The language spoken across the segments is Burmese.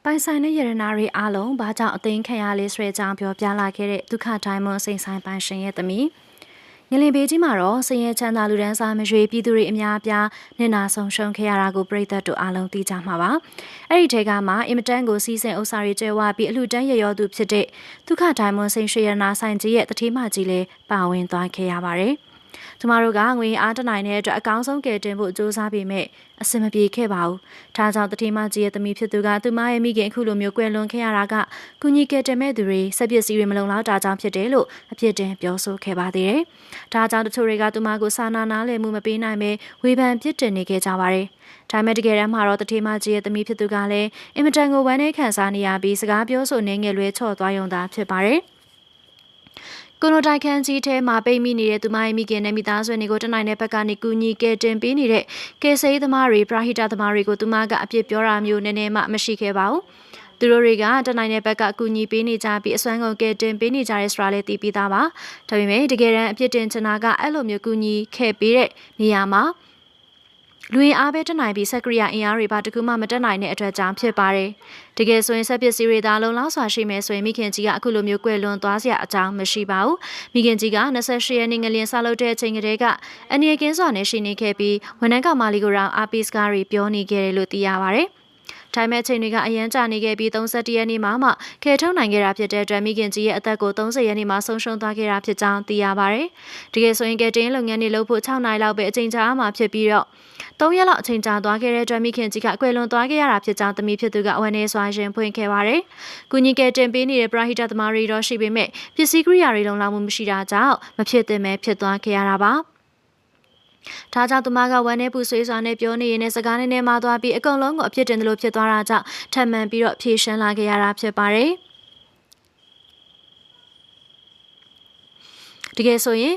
ပိုင်ဆိုင်တဲ့ရတနာတွေအားလုံးဘာကြောင့်အသိခံရလဲဆိုတဲ့အကြောင်းပြောပြလာခဲ့တဲ့ဒုက္ခဒိုင်းမွန်စိန်ဆိုင်ပိုင်ရှင်ရဲ့သမီးငလင်ဘေးကြီးမှာတော့ဆင်းရဲချမ်းသာလူဒန်းစားမရွေးပြည်သူတွေအများအပြားနေနာဆုံးရှုံးခဲ့ရတာကိုပြည်သက်တို့အားလုံးသိကြမှာပါအဲ့ဒီထဲကမှအင်မတန်ကိုစီးစင်ဥစ္စာတွေကျဲဝပြီးအလှတန်းရရောသူဖြစ်တဲ့ဒုက္ခဒိုင်းမွန်စိန်ရွှေရနာဆိုင်ကြီးရဲ့တတိမကြီးလေးပါဝင်သွားခဲ့ရပါတယ်ကျမတို့ကငွေအားတနိုင်တဲ့အတွက်အကောင်းဆုံးကယ်တင်ဖို့စူးစမ်းပေမဲ့အဆင်မပြေခဲ့ပါဘူး။ဒါကြောင့်တတိမကြီးရဲ့သမီးဖြစ်သူကသူမရဲ့မိခင်အခုလိုမျိုးကွယ်လွန်ခဲ့ရတာကကုညီကယ်တင်မဲ့သူတွေစက်ပစ္စည်းတွေမလုံလောက်တာကြောင့်ဖြစ်တယ်လို့အပြစ်တင်ပြောဆိုခဲ့ပါသေးတယ်။ဒါကြောင့်တချို့တွေကသူမကိုစာနာနားလည်မှုမပေးနိုင်ပဲဝေဖန်ပြစ်တင်နေခဲ့ကြပါတယ်။ဒါပေမဲ့တကယ်တမ်းမှာတော့တတိမကြီးရဲ့သမီးဖြစ်သူကလည်းအင်မတန်ကိုဝမ်းနည်းခံစားနေရပြီးစကားပြောဆိုနေငယ်လွဲချော့သွားရုံသာဖြစ်ပါတယ်။ကိုနိုတိုင်ခန်းကြီးထဲမှာပိတ်မိနေတဲ့သူမရဲ့မိခင်နဲ့မိသားစုတွေကိုတနိုင်တဲ့ဘက်ကနေကူညီကယ်တင်ပေးနေတဲ့ကယ်ဆယ်ရေးသမားတွေပရာဟိတသမားတွေကိုသူမကအပြစ်ပြောတာမျိုးနည်းနည်းမှမရှိခဲ့ပါဘူး။သူတို့တွေကတနိုင်တဲ့ဘက်ကကူညီပေးနေကြပြီးအစွမ်းကုန်ကယ်တင်ပေးနေကြတဲ့ဆိုတာလည်းသိပြီးသားပါ။ဒါပေမဲ့တကယ်တမ်းအပြစ်တင်ချင်တာကအဲ့လိုမျိုးကူညီခဲ့ပေးတဲ့နေရာမှာလူရင်းအားပဲတက်နိုင်ပြီးစက်ကရိယာအင်အားတွေပါတကူမှမတက်နိုင်တဲ့အတွက်ကြောင့်ဖြစ်ပါတယ်။တကယ်ဆိုရင်ဆက်ပစ္စည်းတွေသာလုံလောက်စွာရှိမယ်ဆိုရင်မိခင်ကြီးကအခုလိုမျိုးကွယ်လွန်သွားစရာအကြောင်းမရှိပါဘူး။မိခင်ကြီးက28ရက်နေ့ငလျင်ဆောက်လုပ်တဲ့အချိန်ကတည်းကအန်နီယကင်းစွာနဲ့ရှိနေခဲ့ပြီးဝန်ထမ်းကောင်မလေးကိုတော့အာပီစကားတွေပြောနေခဲ့တယ်လို့သိရပါတယ်။ထိုင်မဲ့ချိန်တွေကအရန်ကြာနေခဲ့ပြီး31ရက်နေ့မှာမှကယ်ထုတ်နိုင်ခဲ့တာဖြစ်တဲ့အတွက်မိခင်ကြီးရဲ့အသက်ကို30ရက်နေ့မှာဆုံးရှုံးသွားခဲ့တာဖြစ်ကြောင်းသိရပါတယ်။တကယ်ဆိုရင်ကယ်တင်လုပ်ငန်းတွေလုပ်ဖို့6နိုင်လောက်ပဲအချိန်ကြာမှဖြစ်ပြီးတော့3ရက်လောက်အချိန်ကြာသွားခဲ့တဲ့အတွက်မိခင်ကြီးကအကွယ်လွန်သွားခဲ့ရတာဖြစ်ကြောင်းသမီးဖြစ်သူကဝန်နေစွာရင်ဖွင့်ခဲ့ပါတယ်။ကုညီကယ်တင်ပေးနေတဲ့ပရာဟိတသမားတွေတော့ရှိပေမဲ့ပစ္စည်းကိရိယာတွေလုံလောက်မှုမရှိတာကြောင့်မဖြစ်သင့်ပဲဖြစ်သွားခဲ့ရတာပါ။ဒါကြောင့်သူမကဝမ်းနဲ့ပူဆွေးစွာနဲ့ပြောနေရင်လည်းစကားနဲ့မှသွားပြီးအကုန်လုံးကိုအပြစ်တင်တယ်လို့ဖြစ်သွားတာကြောင့်ထပ်မံပြီးတော့ဖြေရှင်းလာခဲ့ရတာဖြစ်ပါတယ်။တကယ်ဆိုရင်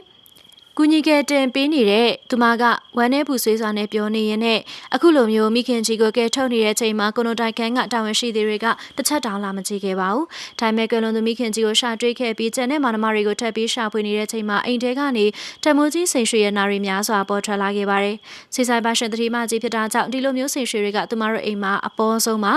ကုညီကယ်တင်ပေးနေတဲ့သူမကဝမ်းနဲ့ပူဆွေးစွာနဲ့ပြောနေရင်နဲ့အခုလိုမျိုးမိခင်ကြီးကိုကယ်ထုတ်နေတဲ့အချိန်မှာကိုနိုတိုင်ခန်းကတာဝန်ရှိသူတွေကတစ်ချက်တောင်လာမကြည့်ခဲ့ပါဘူး။ဒါပေမဲ့ကလွန်သူမိခင်ကြီးကိုရှာတွေ့ခဲ့ပြီးကျန်တဲ့မောင်နှမတွေကိုထပ်ပြီးရှာဖွေနေတဲ့အချိန်မှာအိမ်ထဲကနေတမိုးကြီးစိန်ရွှေရနာရီများစွာပေါ်ထွက်လာခဲ့ပါတယ်။စီဆိုင်ပါရှင်တတိမကြီးဖြစ်တာကြောင့်ဒီလိုမျိုးစိန်ရွှေတွေကသူမတို့အိမ်မှာအပေါ်ဆုံးမှာ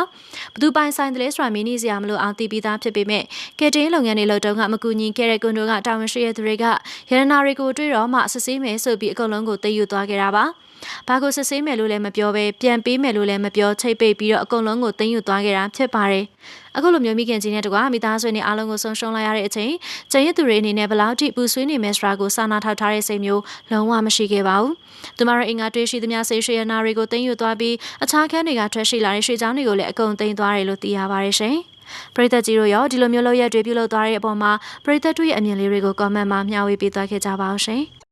ဘသူပိုင်ဆိုင်တယ်လဲဆိုတာမင်းကြီးစရာမလိုအောင်သိပြီးသားဖြစ်ပေမဲ့ကယ်တင်လုပ်ငန်းတွေလုပ်တော့ကမကူညီခဲ့တဲ့ကွန်ဒိုကတာဝန်ရှိတဲ့သူတွေကရတနာတွေကိုတွေ့တော့မှစစ်ဆေးမယ်ဆိုပြီးအကုန်လုံးကိုသိယူသွားခဲ့တာပါ။ဘာကိုစစ်ဆေးမယ်လို့လည်းမပြောဘဲပြန်ပေးမယ်လို့လည်းမပြောချိတ်ပိတ်ပြီးတော့အကုန်လုံးကိုသိယူသွားခဲ့တာဖြစ်ပါတယ်။အခုလိုမျိုးမိခင်ကြီးနဲ့တကွာမိသားစုနဲ့အားလုံးကိုဆုံးရှုံးလိုက်ရတဲ့အချိန်ကျန်ရစ်သူတွေအနေနဲ့ဘလောက်ထိပူဆွေးနေမယ်ဆိုတာကိုစာနာထောက်ထားတဲ့စိတ်မျိုးလုံးဝမရှိခဲ့ပါဘူး။သူမတို့အင်္ဂါတွေးရှိသမျှစိတ်ရွှေရနာတွေကိုသိယူသွားပြီးအခြားခန်းတွေကထွက်ရှိလာတဲ့ရွှေချောင်းတွေကိုလည်းအကုန်သိမ်းသွားတယ်လို့သိရပါတယ်ရှင်။ပရိသတ်ကြီးတို့ရောဒီလိုမျိုးလောက်ရက်တွေပြုလုပ်သွားတဲ့အပေါ်မှာပရိသတ်တို့ရဲ့အမြင်လေးတွေကို comment မှာမျှဝေပေးသွားခဲ့ကြပါအောင်ရှင်။